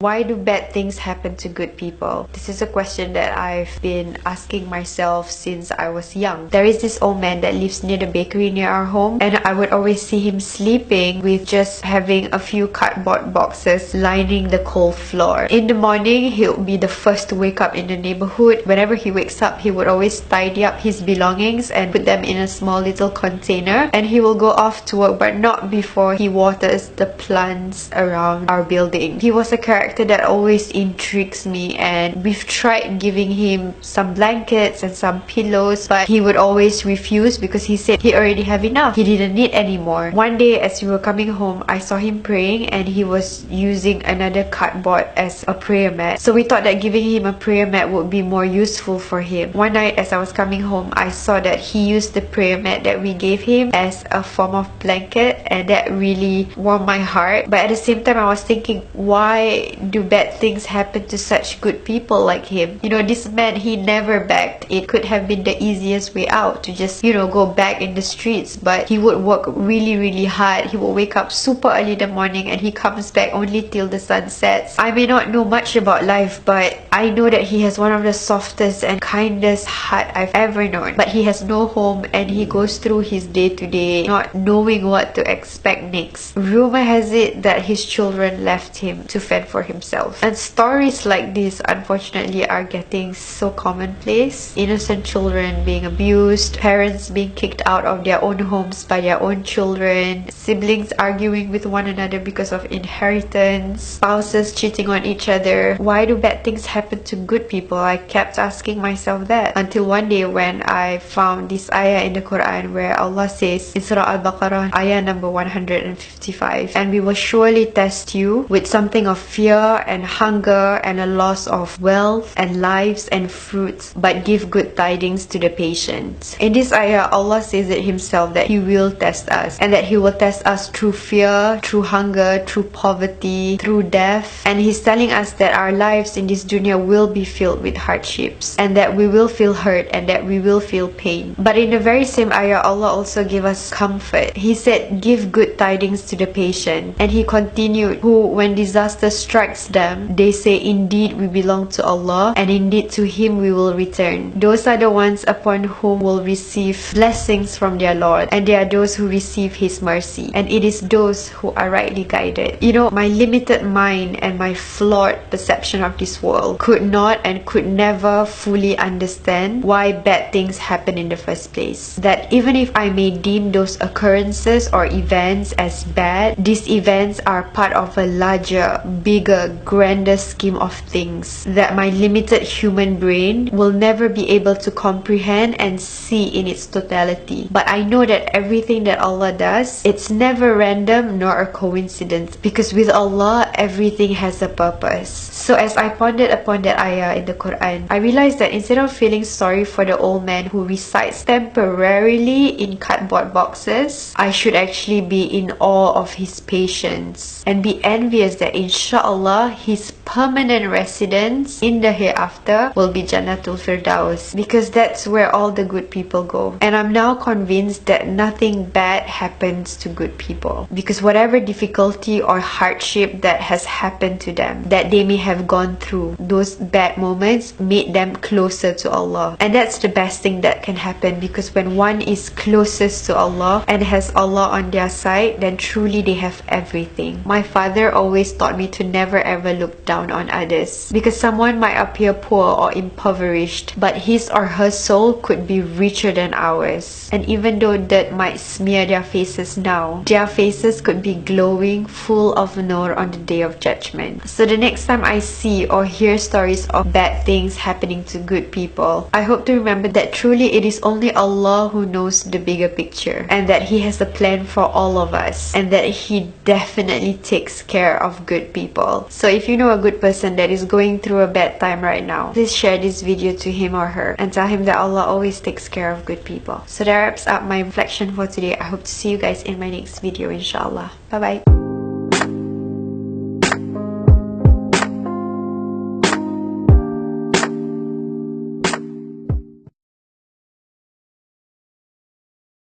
Why do bad things happen to good people? This is a question that I've been asking myself since I was young. There is this old man that lives near the bakery near our home, and I would always see him sleeping with just having a few cardboard boxes lining the cold floor. In the morning, he'll be the first to wake up in the neighborhood. Whenever he wakes up, he would always tidy up his belongings and put them in a small little container, and he will go off to work, but not before he waters the plants around our building. He was a character that always intrigues me, and we've tried giving him some blankets and some pillows, but he would always refuse because he said he already have enough. He didn't need anymore. One day as we were coming home, I saw him praying and he was using another cardboard as a prayer mat. So we thought that giving him a prayer mat would be more useful for him. One night as I was coming home, I saw that he used the prayer mat that we gave him as a form of blanket, and that really warmed my heart. But at the same time, I was thinking, why do bad things happen to such good people like him? You know, this man, he never begged. It could have been the easiest way out to just, you know, go back in the streets, but he would work really hard. He would wake up super early in the morning and he comes back only till the sun sets. I may not know much about life, but I know that he has one of the softest and kindest heart I've ever known. But he has no home and he goes through his day to day not knowing what to expect next. Rumor has it that his children left him to fend for himself. And stories like this, unfortunately, are getting so commonplace. Innocent children being abused, parents being kicked out of their own homes by their own children, siblings arguing with one another because of inheritance, spouses cheating on each other. Why do bad things happen to good people? I kept asking myself that until one day when I found this ayah in the Quran where Allah says in Surah Al-Baqarah, ayah number 155, and we will surely test you with something of fear and hunger and a loss of wealth and lives and fruits, but give good tidings to the patient. In this ayah, Allah says it himself that He will test us, and that He will test us through fear, through hunger, through poverty, through death. And He's telling us that our lives in this dunya will be filled with hardships, and that we will feel hurt, and that we will feel pain. But in the very same ayah, Allah also gave us comfort. He said, give good tidings to the patient. And He continued, who when disaster strikes them, they say, indeed we belong to Allah, and indeed to Him we will return. Those are the ones upon whom will receive blessings from their Lord, and they are those who receive His mercy, and it is those who are rightly guided. You know, my limited mind and my flawed perception of this world could not and could never fully understand why bad things happen in the first place. That even if I may deem those occurrences or events as bad, these events are part of a larger, bigger, grander scheme of things that my limited human brain will never be able to comprehend and see in its totality. But I know that everything that Allah does, it's never random nor a coincidence, because with Allah everything has a purpose. So as I pondered upon that ayah in the Quran, I realized that instead of feeling sorry for the old man who resides temporarily in cardboard boxes, I should actually be in awe of his patience and be envious that inshallah his permanent residence in the hereafter will be Jannatul Firdaus, because that's where all the good people go. And I'm now convinced that nothing bad happens to good people, because whatever difficulty or hardship that has happened to them, that they may have gone through, those bad moments made them closer to Allah. And that's the best thing that can happen, because when one is closest to Allah and has Allah on their side, then truly they have everything. My father always taught me to never ever look down on others, because someone might appear poor or impoverished, but his or her soul could be richer than ours. And even though dirt might smear their faces now, their faces could be glowing, full of nur on the day of judgment. So the next time I see or hear stories of bad things happening to good people, I hope to remember that truly it is only Allah who knows the bigger picture, and that He has a plan for all of us, and that He definitely takes care of good people. So if you know a good person that is going through a bad time right now, please share this video to him or her and tell him that Allah always takes care of good people. So that wraps up my reflection for today. I hope to see you guys in my next video, inshallah. Bye bye.